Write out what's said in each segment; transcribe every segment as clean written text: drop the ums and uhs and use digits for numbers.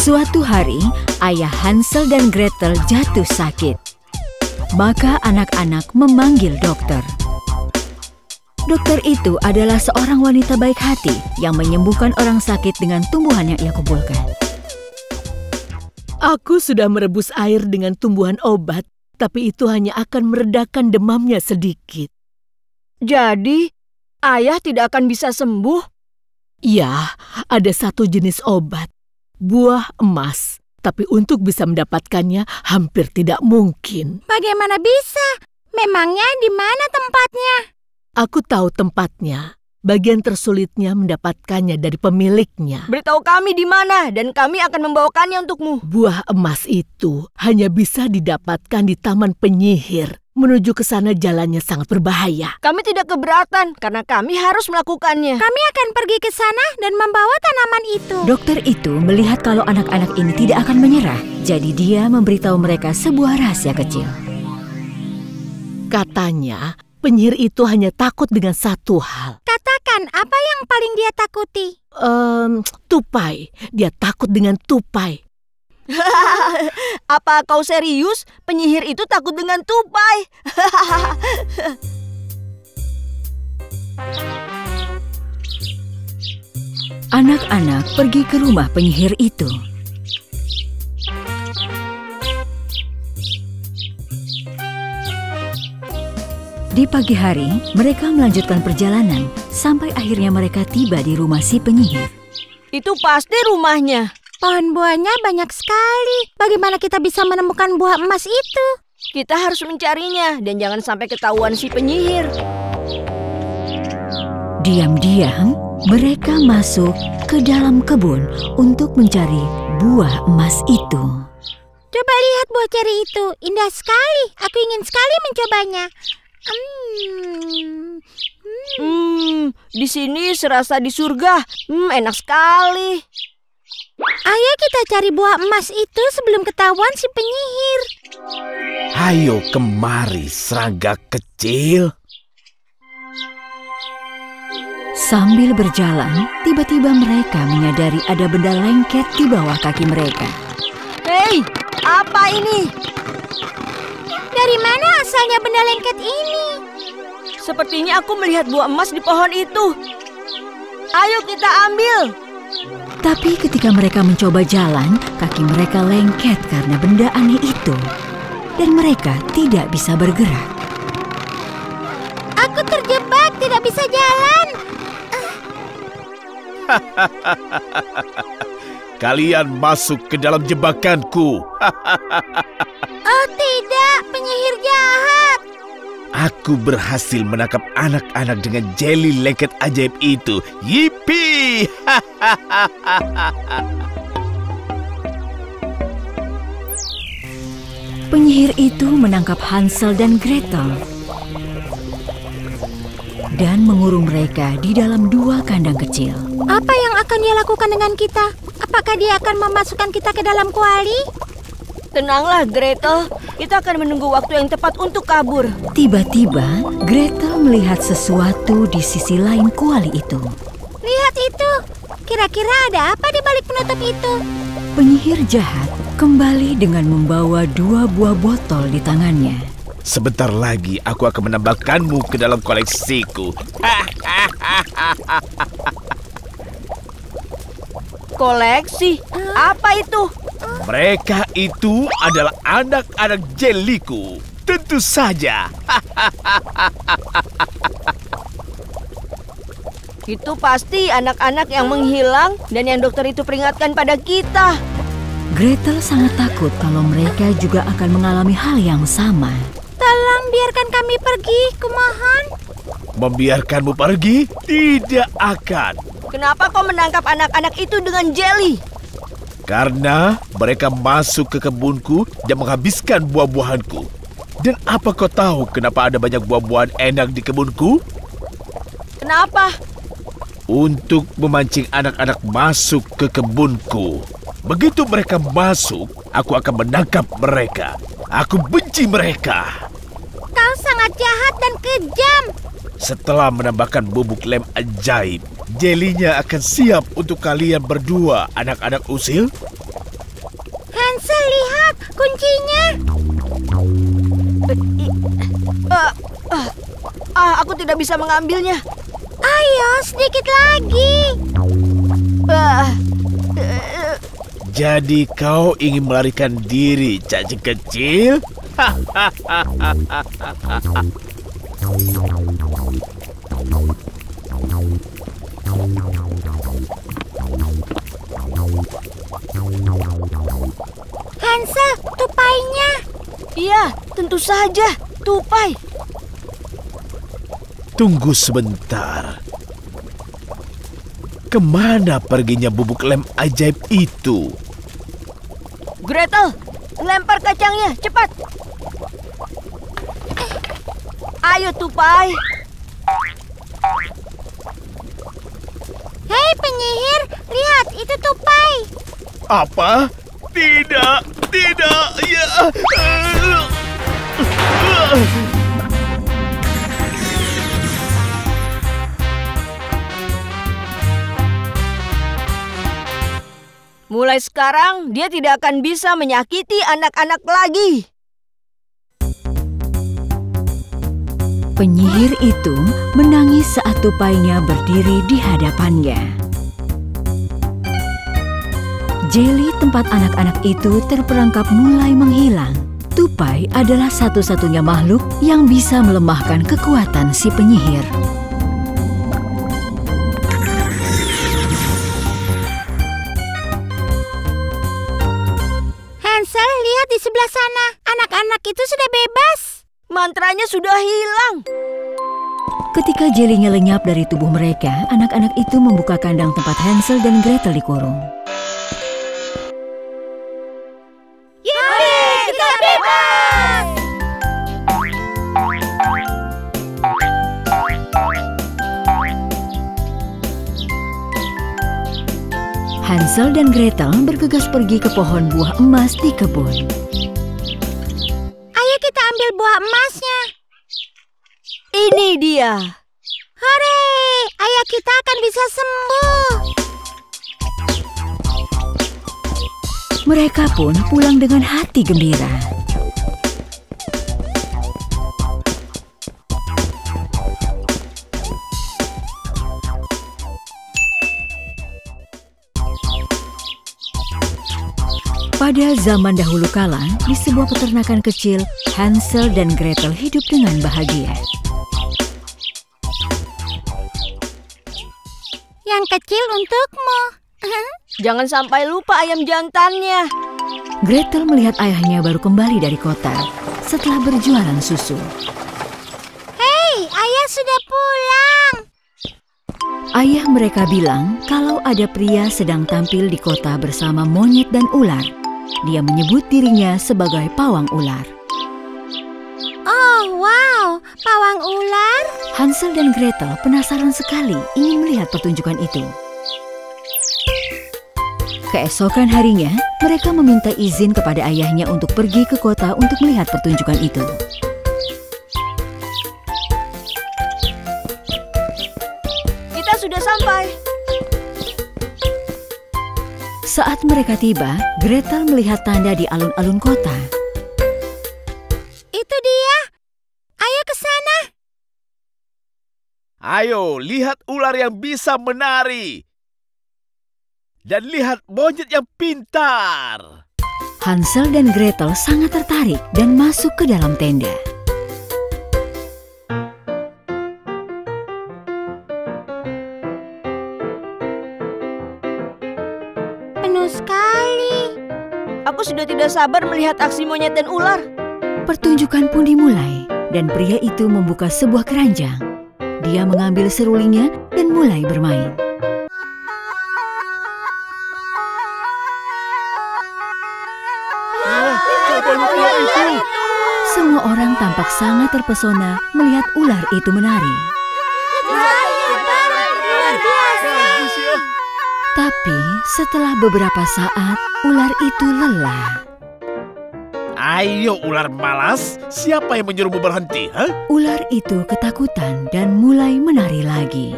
Suatu hari, ayah Hansel dan Gretel jatuh sakit. Maka anak-anak memanggil dokter. Dokter itu adalah seorang wanita baik hati yang menyembuhkan orang sakit dengan tumbuhan yang ia kumpulkan. Aku sudah merebus air dengan tumbuhan obat, tapi itu hanya akan meredakan demamnya sedikit. Jadi, ayah tidak akan bisa sembuh? Ya, ada satu jenis obat, buah emas. Tapi untuk bisa mendapatkannya hampir tidak mungkin. Bagaimana bisa? Memangnya di mana tempatnya? Aku tahu tempatnya. Bagian tersulitnya mendapatkannya dari pemiliknya. Beritahu kami di mana dan kami akan membawakannya untukmu. Buah emas itu hanya bisa didapatkan di Taman Penyihir. Menuju ke sana jalannya sangat berbahaya. Kami tidak keberatan karena kami harus melakukannya. Kami akan pergi ke sana dan membawa tanaman itu. Dokter itu melihat kalau anak-anak ini tidak akan menyerah. Jadi dia memberitahu mereka sebuah rahasia kecil. Katanya, penyihir itu hanya takut dengan satu hal. Katakan, apa yang paling dia takuti? Tupai. Dia takut dengan tupai. Apa kau serius? Penyihir itu takut dengan tupai. Anak-anak pergi ke rumah penyihir itu. Di pagi hari, mereka melanjutkan perjalanan sampai akhirnya mereka tiba di rumah si penyihir. Itu pasti rumahnya. Pohon buahnya banyak sekali. Bagaimana kita bisa menemukan buah emas itu? Kita harus mencarinya dan jangan sampai ketahuan si penyihir. Diam-diam, mereka masuk ke dalam kebun untuk mencari buah emas itu. Coba lihat buah ceri itu. Indah sekali. Aku ingin sekali mencobanya. Di sini serasa di surga. Enak sekali. Ayo kita cari buah emas itu sebelum ketahuan si penyihir. Ayo kemari, serangga kecil. Sambil berjalan, tiba-tiba mereka menyadari ada benda lengket di bawah kaki mereka. Hei, apa ini? Dari mana asalnya benda lengket ini? Sepertinya aku melihat buah emas di pohon itu. Ayo kita ambil. Tapi ketika mereka mencoba jalan, kaki mereka lengket karena benda aneh itu. Dan mereka tidak bisa bergerak. Aku terjebak, tidak bisa jalan. Kalian masuk ke dalam jebakanku. Oh tidak, penyihir jahat. Aku berhasil menangkap anak-anak dengan jeli lengket ajaib itu. Yippee! Penyihir itu menangkap Hansel dan Gretel dan mengurung mereka di dalam dua kandang kecil. Apa yang akan dia lakukan dengan kita? Apakah dia akan memasukkan kita ke dalam kuali? Tenanglah, Gretel. Kita akan menunggu waktu yang tepat untuk kabur. Tiba-tiba, Gretel melihat sesuatu di sisi lain kuali itu. Lihat itu. Kira-kira ada apa di balik penutup itu? Penyihir jahat kembali dengan membawa 2 buah botol di tangannya. Sebentar lagi aku akan menambahkanmu ke dalam koleksiku. Koleksi? Apa itu? Mereka itu adalah anak-anak jeliku. Tentu saja. Itu pasti anak-anak yang menghilang dan yang dokter itu peringatkan pada kita. Gretel sangat takut kalau mereka juga akan mengalami hal yang sama. Tolong biarkan kami pergi, kumohon. Membiarkanmu pergi? Tidak akan. Kenapa kau menangkap anak-anak itu dengan jeli? Karena mereka masuk ke kebunku dan menghabiskan buah-buahanku. Dan apa kau tahu kenapa ada banyak buah-buahan enak di kebunku? Kenapa? Untuk memancing anak-anak masuk ke kebunku. Begitu mereka masuk, aku akan menangkap mereka. Aku benci mereka. Kau sangat jahat dan kejam. Setelah menambahkan bubuk lem ajaib, jelinya akan siap untuk kalian berdua, anak-anak usil. kuncinya. Aku tidak bisa mengambilnya. Ayo, sedikit lagi. Jadi kau ingin melarikan diri, cacing kecil? Hansel, tupainya. Iya, tentu saja, tupai. Tunggu sebentar. Kemana perginya bubuk lem ajaib itu? Gretel, lempar kacangnya, cepat. Ayo, tupai. Hei penyihir, lihat itu tupai. Apa? Tidak, ya. Mulai sekarang, dia tidak akan bisa menyakiti anak-anak lagi. Penyihir itu menangis saat tupainya berdiri di hadapannya. Jelly tempat anak-anak itu terperangkap mulai menghilang. Tupai adalah satu-satunya makhluk yang bisa melemahkan kekuatan si penyihir. Hansel, lihat di sebelah sana. Anak-anak itu sudah bebas. Mantranya sudah hilang. Ketika jelinya lenyap dari tubuh mereka, anak-anak itu membuka kandang tempat Hansel dan Gretel dikurung. Yeay, kita bebas! Hansel dan Gretel bergegas pergi ke pohon buah emas di kebun. Ayo kita ambil buah emasnya. Ini dia. Hore, ayah kita akan bisa sembuh. Mereka pun pulang dengan hati gembira. Pada zaman dahulu kala, di sebuah peternakan kecil, Hansel dan Gretel hidup dengan bahagia. Yang kecil untukmu. Jangan sampai lupa ayam jantannya. Gretel melihat ayahnya baru kembali dari kota setelah berjualan susu. Hei, ayah sudah pulang. Ayah mereka bilang kalau ada pria sedang tampil di kota bersama monyet dan ular. Dia menyebut dirinya sebagai pawang ular. Oh, wow, pawang ular. Hansel dan Gretel penasaran sekali ingin melihat pertunjukan itu. Keesokan harinya, mereka meminta izin kepada ayahnya untuk pergi ke kota untuk melihat pertunjukan itu. Kita sudah sampai. Saat mereka tiba, Gretel melihat tanda di alun-alun kota. Itu dia. Ayo ke sana. Ayo, lihat ular yang bisa menari. Dan lihat monyet yang pintar. Hansel dan Gretel sangat tertarik dan masuk ke dalam tenda. Penuh sekali. Aku sudah tidak sabar melihat aksi monyet dan ular. Pertunjukan pun dimulai, dan pria itu membuka sebuah keranjang. Dia mengambil serulingnya dan mulai bermain. Semua orang tampak sangat terpesona melihat ular itu menari. Tapi setelah beberapa saat, ular itu lelah. Ayo ular malas, siapa yang menyuruhmu berhenti? Ular itu ketakutan dan mulai menari lagi.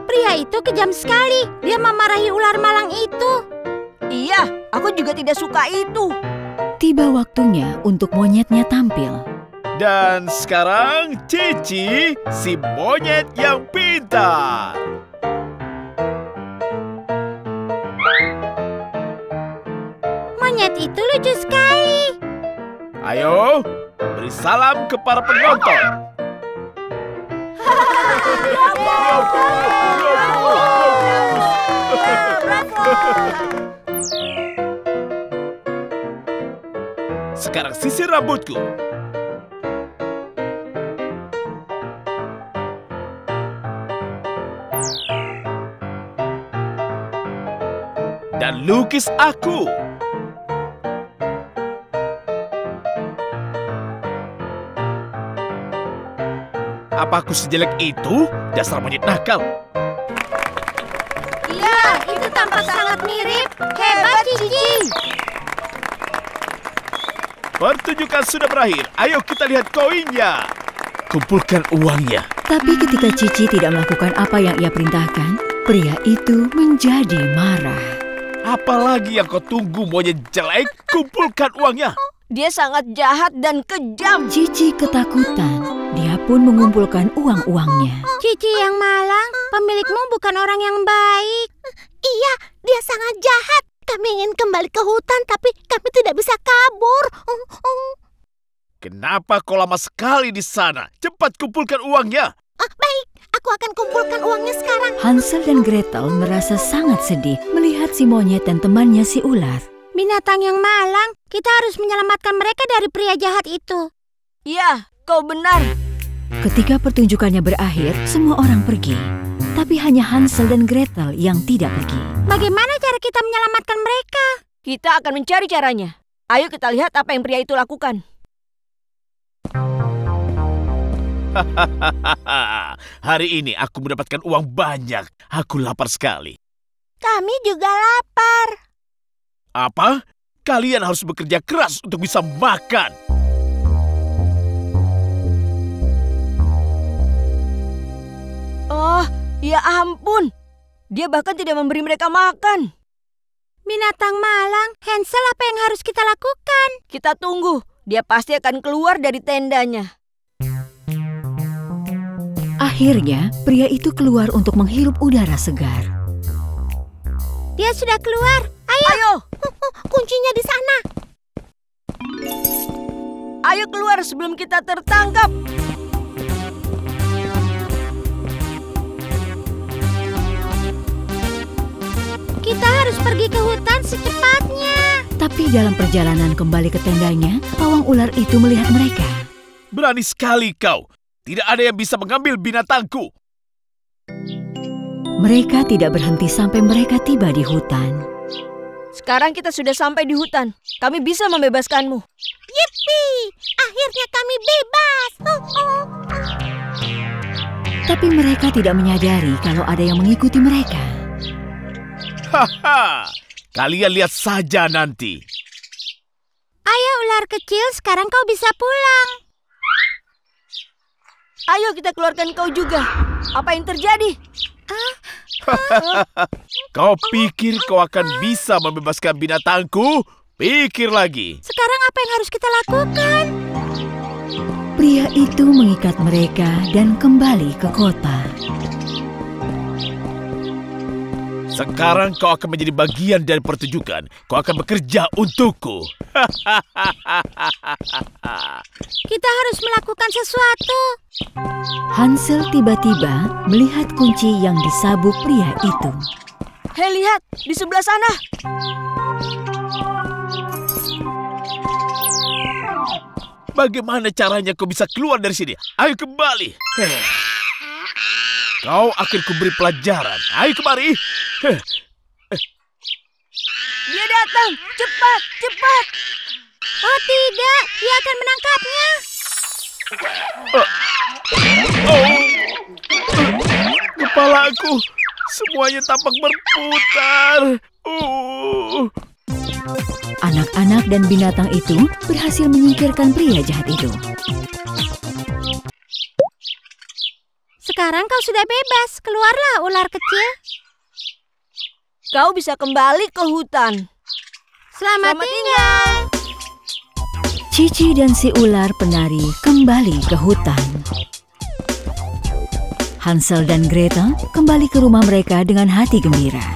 Pria itu kejam sekali. Dia memarahi ular malang itu. Iya, aku juga tidak suka itu. Tiba waktunya untuk monyetnya tampil. Dan sekarang Cici, si monyet yang pintar. Monyet itu lucu sekali. Ayo, beri salam ke para penonton. Sekarang sisir rambutku. Dan lukis aku. Apa aku sejelek itu? Dasar monyet nakal. Iya, itu tampak sangat mirip. Hebat, Cici. Pertunjukan sudah berakhir. Ayo kita lihat koinnya. Kumpulkan uangnya. Tapi ketika Cici tidak melakukan apa yang ia perintahkan, pria itu menjadi marah. Apalagi yang kau tunggu, monyet jelek? Kumpulkan uangnya. Dia sangat jahat dan kejam. Cici ketakutan. Dia pun mengumpulkan uang-uangnya. Cici yang malang, pemilikmu bukan orang yang baik. Iya, dia sangat jahat. Kami ingin kembali ke hutan, tapi kami tidak bisa kabur. Kenapa kau lama sekali di sana? Cepat kumpulkan uangnya. Baik, aku akan kumpulkan uangnya sekarang. Hansel dan Gretel merasa sangat sedih melihat si monyet dan temannya si ular. Binatang yang malang, kita harus menyelamatkan mereka dari pria jahat itu. Iya, kau benar. Ketika pertunjukannya berakhir, semua orang pergi. Tapi hanya Hansel dan Gretel yang tidak pergi. Bagaimana cara kita menyelamatkan mereka? Kita akan mencari caranya. Ayo kita lihat apa yang pria itu lakukan. Hari ini aku mendapatkan uang banyak. Aku lapar sekali. Kami juga lapar. Apa? Kalian harus bekerja keras untuk bisa makan. Oh, ya ampun. Dia bahkan tidak memberi mereka makan. Binatang malang, Hansel, apa yang harus kita lakukan? Kita tunggu. Dia pasti akan keluar dari tendanya. Akhirnya, pria itu keluar untuk menghirup udara segar. Dia sudah keluar. Ayo. Kuncinya di sana. Ayo keluar sebelum kita tertangkap. Kita harus pergi ke hutan secepatnya. Tapi dalam perjalanan kembali ke tendanya, pawang ular itu melihat mereka. Berani sekali kau. Tidak ada yang bisa mengambil binatangku. Mereka tidak berhenti sampai mereka tiba di hutan. Sekarang kita sudah sampai di hutan. Kami bisa membebaskanmu. Yippee! Akhirnya kami bebas. Tapi mereka tidak menyadari kalau ada yang mengikuti mereka. Haha, kalian lihat saja nanti. Ayo ular kecil, sekarang kau bisa pulang. Ayo kita keluarkan kau juga. Apa yang terjadi? Kau pikir kau akan bisa membebaskan binatangku? Pikir lagi. Sekarang apa yang harus kita lakukan? Pria itu mengikat mereka dan kembali ke kota. Sekarang kau akan menjadi bagian dari pertunjukan. Kau akan bekerja untukku. Kita harus melakukan sesuatu. Hansel tiba-tiba melihat kunci yang di sabuk pria itu. Hei, lihat di sebelah sana. Bagaimana caranya kau bisa keluar dari sini? Ayo kembali. Kau akan kuberi pelajaran. Ayo kemari. Dia datang. Cepat, cepat. Oh tidak, dia akan menangkapnya. Kepalaku. Semuanya tampak berputar. Anak-anak dan binatang itu berhasil menyingkirkan pria jahat itu. Sekarang kau sudah bebas. Keluarlah ular kecil. Kau bisa kembali ke hutan. Selamat tinggal. Cici dan si ular penari kembali ke hutan. Hansel dan Gretel kembali ke rumah mereka dengan hati gembira.